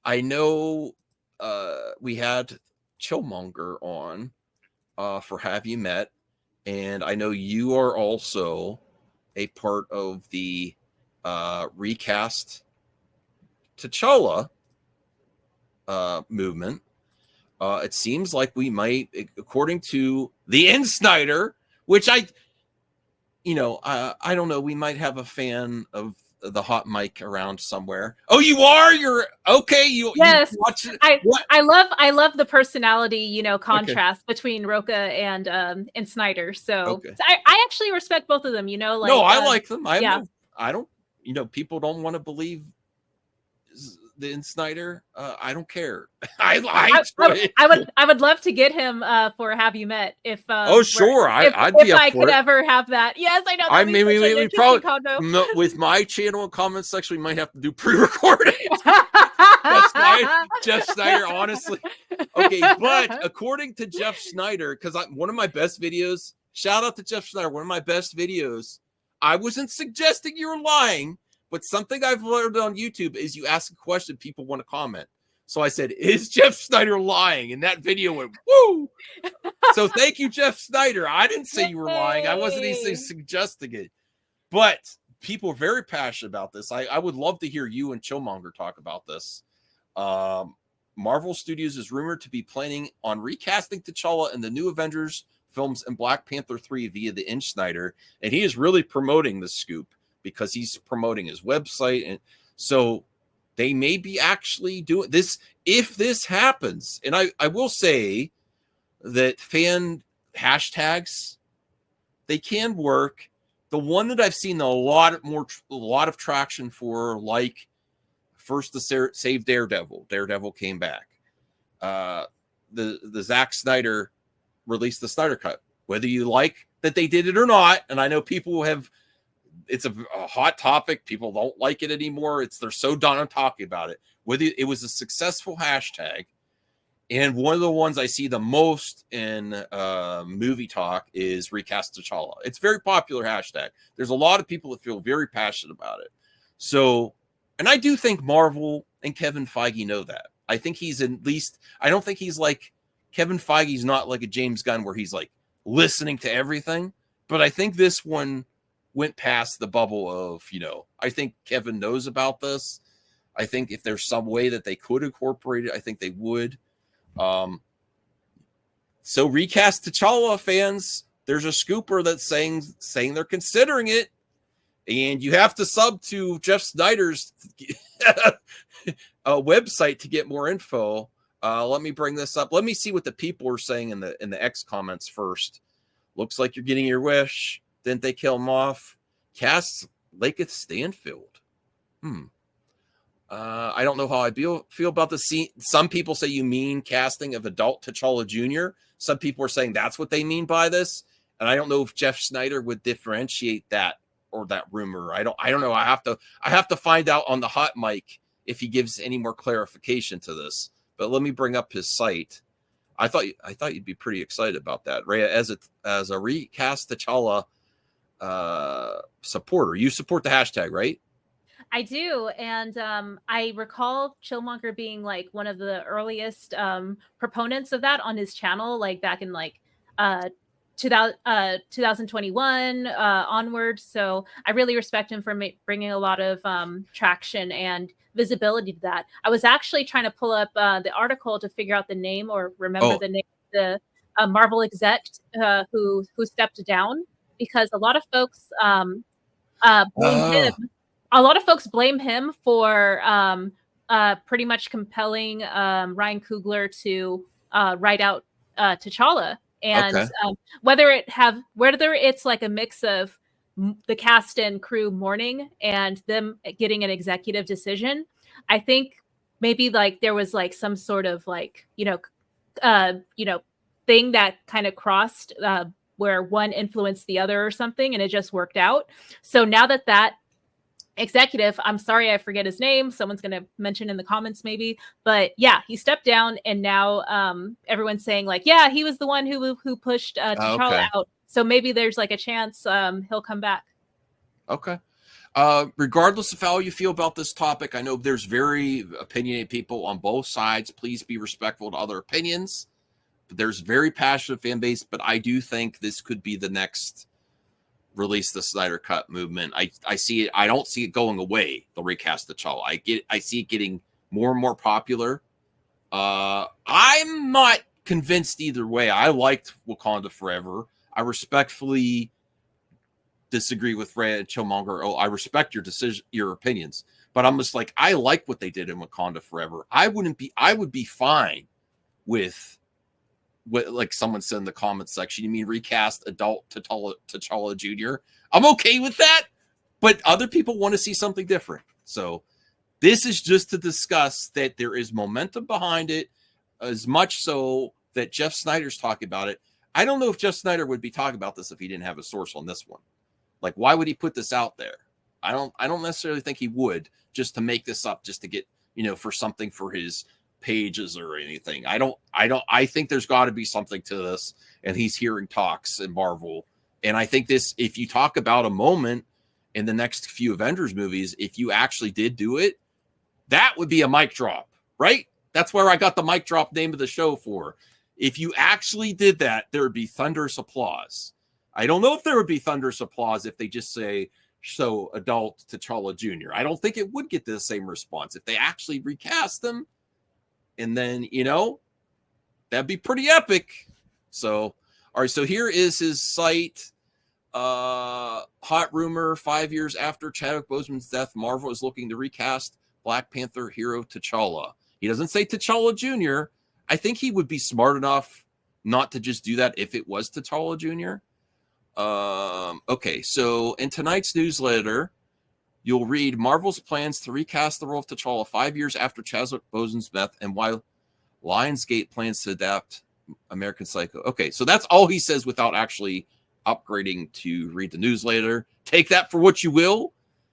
I know we had Chillmonger on for Have You Met, and I know you are also a part of the recast T'Challa movement. It seems like we might, according to the Snyder, which I don't know. We might have a fan of the hot mic around somewhere. Oh, you are? You're okay. You watch it. What? I love the personality, contrast Okay. between Roca and Snyder. So, Okay. I actually respect both of them, No, I like them. I don't, people don't want to believe the Snyder. I don't care. I would love to get him for Have You Met if oh sure, I'd be if up I for could it. ever have that. Yes, I know. I mean, we probably combo. with my channel and comment section, we might have to do pre-recording. Jeff Snyder, honestly. Okay, but according to Jeff Snyder, because one of my best videos, shout out to Jeff Snyder, one of my best videos, I wasn't suggesting you're lying, but something I've learned on YouTube is you ask a question, people want to comment. So I said, is Jeff Snyder lying? And that video went, woo! So thank you, Jeff Snyder. I didn't say you were lying. I wasn't even suggesting it. But people are very passionate about this. I would love to hear you and Chillmonger talk about this. Marvel Studios is rumored to be planning on recasting T'Challa in the new Avengers films and Black Panther 3 via the Snyder. And he is really promoting the scoop because he's promoting his website. And so they may be actually doing this if this happens. And I will say that fan hashtags, they can work. The one that I've seen a lot of traction for, like first the Save Daredevil. Daredevil came back. The Zack Snyder released the Snyder Cut. Whether you like that they did it or not, and I know people have, it's a hot topic. People don't like it anymore. They're so done on talking about it. Whether it was a successful hashtag, and one of the ones I see the most in movie talk is recast T'Challa. It's a very popular hashtag. There's a lot of people that feel very passionate about it. So, and I do think Marvel and Kevin Feige know that. I think he's at least, I don't think he's like, Kevin Feige's not like a James Gunn where he's like listening to everything. But I think this one went past the bubble of, I think Kevin knows about this. I think if there's some way that they could incorporate it, I think they would. So recast T'Challa, fans. There's a scooper that's saying they're considering it, and you have to sub to Jeff Snyder's website to get more info. Let me bring this up. Let me see what the people are saying in the X comments first. Looks like you're getting your wish. Didn't they kill him off? Cast Lakeith Stanfield. I don't know how I feel about the scene. Some people say you mean casting of adult T'Challa Jr. Some people are saying that's what they mean by this. And I don't know if Jeff Snyder would differentiate that or that rumor. I don't know. I have to find out on the hot mic if he gives any more clarification to this. But let me bring up his site. I thought you'd be pretty excited about that, Rhea, as a recast T'Challa supporter. You support the hashtag, right? I do, and I recall Chillmonger being like one of the earliest proponents of that on his channel, like back in 2021 onward. So I really respect him for bringing a lot of traction and visibility to that. I was actually trying to pull up the article to figure out the name or remember the name of the Marvel exec who stepped down, because a lot of folks blamed him. A lot of folks blame him for pretty much compelling Ryan Coogler to write out T'Challa, and whether it's like a mix of the cast and crew mourning and them getting an executive decision, I think maybe like there was like some sort of like thing that kind of crossed where one influenced the other or something, and it just worked out. So now that executive, I'm sorry I forget his name, someone's going to mention in the comments maybe, but yeah, he stepped down, and now everyone's saying like, yeah, he was the one who pushed T'Challa out, so maybe there's like a chance he'll come back. Okay. Regardless of how you feel about this topic, I know there's very opinionated people on both sides. Please be respectful to other opinions. But there's very passionate fan base, but I do think this could be the next release the Snyder Cut movement. I see it. I don't see it going away. The recast T'Challa. I see it getting more and more popular. I'm not convinced either way. I liked Wakanda Forever. I respectfully disagree with Red Killmonger. Oh, I respect your decision, your opinions, but I'm just like, I like what they did in Wakanda Forever. I would be fine with what, like someone said in the comments section, you mean recast adult T'Challa Jr.? I'm okay with that, but other people want to see something different. So this is just to discuss that there is momentum behind it, as much so that Jeff Snyder's talking about it. I don't know if Jeff Snyder would be talking about this if he didn't have a source on this one. Like, why would he put this out there? I don't necessarily think he would, just to make this up, just to get, for something for his pages or anything. I think there's got to be something to this, and he's hearing talks in Marvel. And I think this, if you talk about a moment in the next few Avengers movies, if you actually did do it, that would be a mic drop, right? That's where I got the mic drop name of the show for. If you actually did that, there would be thunderous applause. I don't know if there would be thunderous applause if they just say, so adult T'Challa Jr. I don't think it would get the same response. If they actually recast them, and then, that'd be pretty epic. So, all right, so here is his site. Hot rumor, 5 years after Chadwick Boseman's death, Marvel is looking to recast Black Panther hero T'Challa. He doesn't say T'Challa Jr. I think he would be smart enough not to just do that if it was T'Challa Jr. Okay, so in tonight's newsletter, you'll read Marvel's plans to recast the role of T'Challa 5 years after Chadwick Boseman's death, and why Lionsgate plans to adapt American Psycho. Okay, so that's all he says without actually upgrading to read the newsletter. Take that for what you will.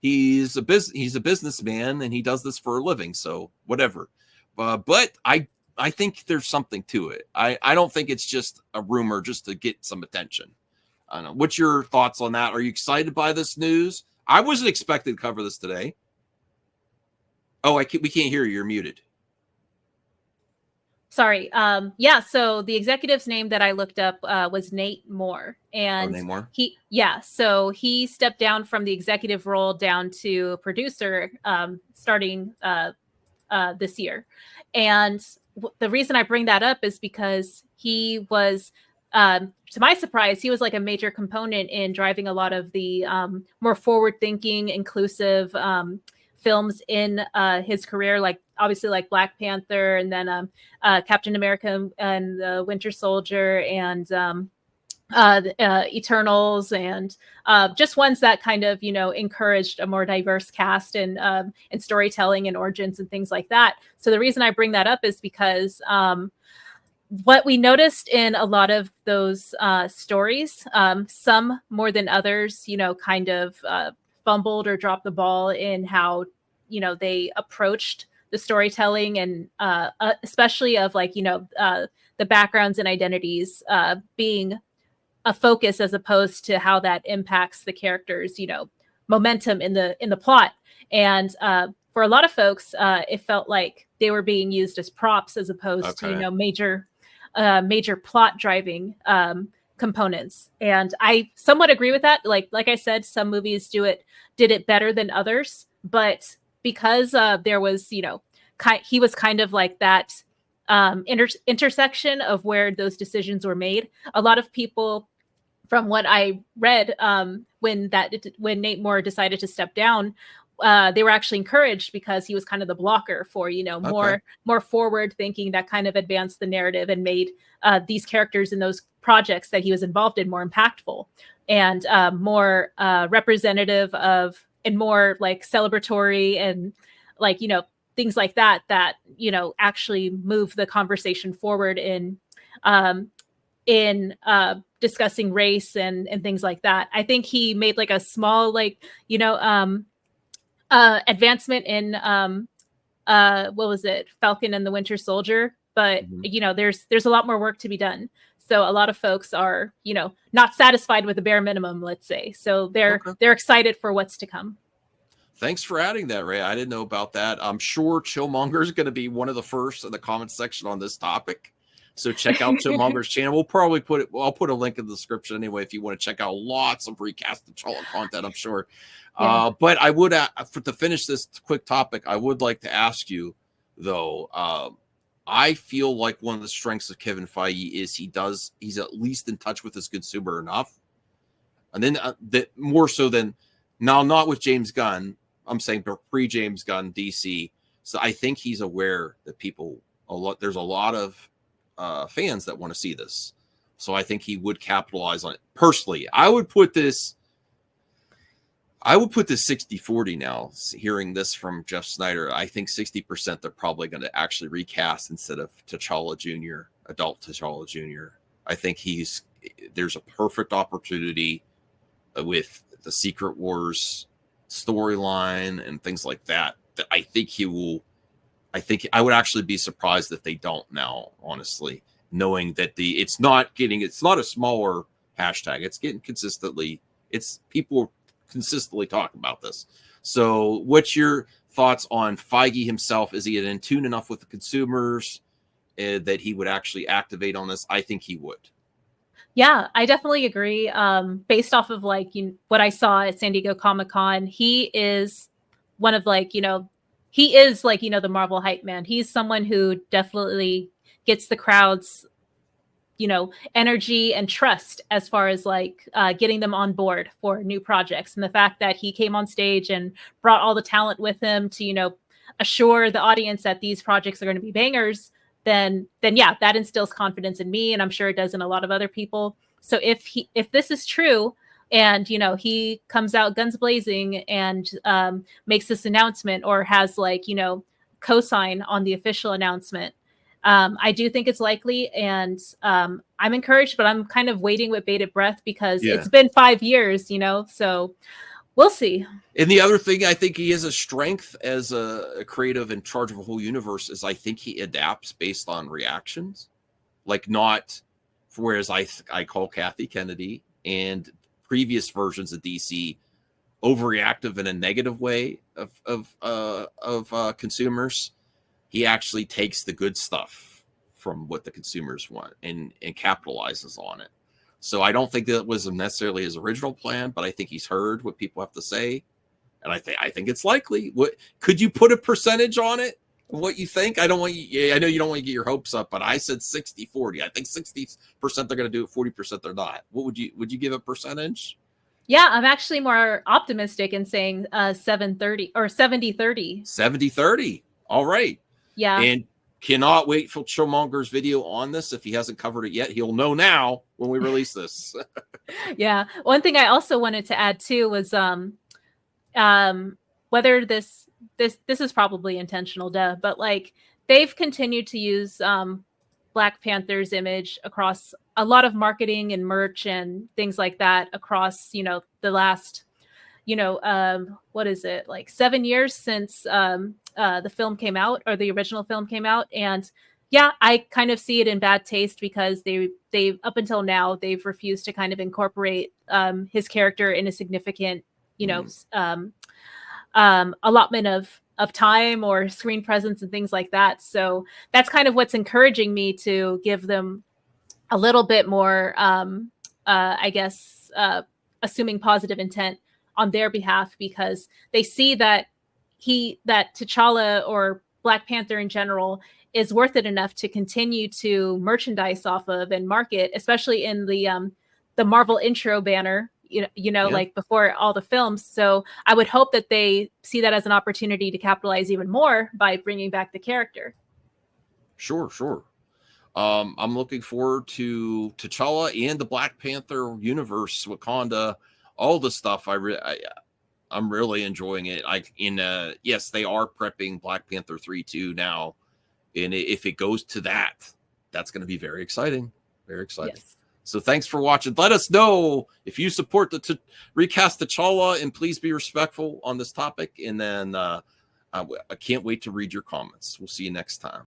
He's a businessman, and he does this for a living, so whatever. But I think there's something to it. I don't think it's just a rumor just to get some attention. I don't know. What's your thoughts on that? Are you excited by this news? I wasn't expecting to cover this today. Oh, we can't hear you. You're muted. Sorry. Yeah. So the executive's name that I looked up was Nate Moore, and Nate Moore? So he stepped down from the executive role down to producer starting this year. And the reason I bring that up is because he was, to my surprise, he was like a major component in driving a lot of the more forward-thinking, inclusive films in his career, like obviously like Black Panther, and then Captain America and the Winter Soldier, and Eternals, and just ones that kind of encouraged a more diverse cast and storytelling and origins and things like that. So the reason I bring that up is because what we noticed in a lot of those stories, some more than others, kind of fumbled or dropped the ball in how they approached the storytelling, and especially of like the backgrounds and identities being a focus, as opposed to how that impacts the characters momentum in the plot. And for a lot of folks, it felt like they were being used as props, as opposed to major plot driving components. And I somewhat agree with that. Like I said, some movies did it better than others, but because there was he was kind of like that intersection of where those decisions were made. A lot of people, from what I read, when Nate Moore decided to step down, they were actually encouraged, because he was kind of the blocker for more forward thinking, that kind of advanced the narrative and made these characters in those projects that he was involved in more impactful and more representative of, and more like celebratory, and like things like that actually move the conversation forward in discussing race and things like that. I think he made like a small advancement in what was it, Falcon and the Winter Soldier, but there's a lot more work to be done. So a lot of folks are not satisfied with the bare minimum, let's say. So they're excited for what's to come. Thanks for adding that, Ray. I didn't know about that. I'm sure Chillmonger is going to be one of the first in the comment section on this topic. So check out Chillmonger's channel. We'll probably put it. Well, I'll put a link in the description anyway if you want to check out lots of recast T'Challa content. I'm sure. Yeah. But I would, to finish this quick topic, I would like to ask you though. I feel like one of the strengths of Kevin Feige is he's at least in touch with his consumer enough, and then that more so than now, not with James Gunn. I'm saying pre-James Gunn DC. So I think he's aware that there's a lot of fans that want to see this. So I think he would capitalize on it. Personally, I would put this 60-40 now, hearing this from Jeff Snyder. I think 60% they're probably going to actually recast instead of T'Challa Jr., adult T'Challa Jr. I think there's a perfect opportunity with the Secret Wars storyline and things like that I think I would actually be surprised if they don't now, honestly, knowing that it's not a smaller hashtag. It's getting people consistently talking about this. So what's your thoughts on Feige himself? Is he in tune enough with the consumers that he would actually activate on this? I think he would. Yeah, I definitely agree. Based off of what I saw at San Diego Comic-Con, he is one of he is the Marvel hype man. He's someone who definitely gets the crowd's energy and trust as far as getting them on board for new projects. And the fact that he came on stage and brought all the talent with him to assure the audience that these projects are going to be bangers, then yeah, that instills confidence in me, and I'm sure it does in a lot of other people. So if this is true, and he comes out guns blazing and makes this announcement, or has co-sign on the official announcement, I do think it's likely, and I'm encouraged, but I'm kind of waiting with bated breath because it's been 5 years, so we'll see. And the other thing, I think he has a strength as a creative in charge of a whole universe, is I think he adapts based on reactions, whereas I call Kathy Kennedy and previous versions of DC overreactive in a negative way of consumers. He actually takes the good stuff from what the consumers want and capitalizes on it. So I don't think that was necessarily his original plan, but I think he's heard what people have to say, and I think it's likely. What could you put a percentage on it? What you think? I know you don't want to get your hopes up, but I said 60-40. I think 60% they're going to do it, 40% they're not. What would you give a percentage? Yeah, I'm actually more optimistic in saying 70-30 or 70-30. 70-30. All right. Yeah. And cannot wait for Chillmonger's video on this. If he hasn't covered it yet, he'll know now when we release this. Yeah. One thing I also wanted to add too was whether this is probably intentional, but they've continued to use Black Panther's image across a lot of marketing and merch and things like that across the last what is it, 7 years since the film came out, or the original film came out. And yeah, I kind of see it in bad taste because they up until now they've refused to kind of incorporate his character in a significant allotment of time or screen presence and things like that. So that's kind of what's encouraging me to give them a little bit more assuming positive intent on their behalf, because they see that T'Challa or Black Panther in general is worth it enough to continue to merchandise off of and market, especially in the Marvel intro banner, before all the films. So I would hope that they see that as an opportunity to capitalize even more by bringing back the character. Sure. I'm looking forward to T'Challa and the Black Panther universe, Wakanda, all the stuff. I'm really enjoying it. Yes, they are prepping Black Panther 3-2 now, and if it goes to that's going to be very exciting. Very exciting. Yes. So thanks for watching. Let us know if you support the recast T'Challa, and please be respectful on this topic. And then I can't wait to read your comments. We'll see you next time.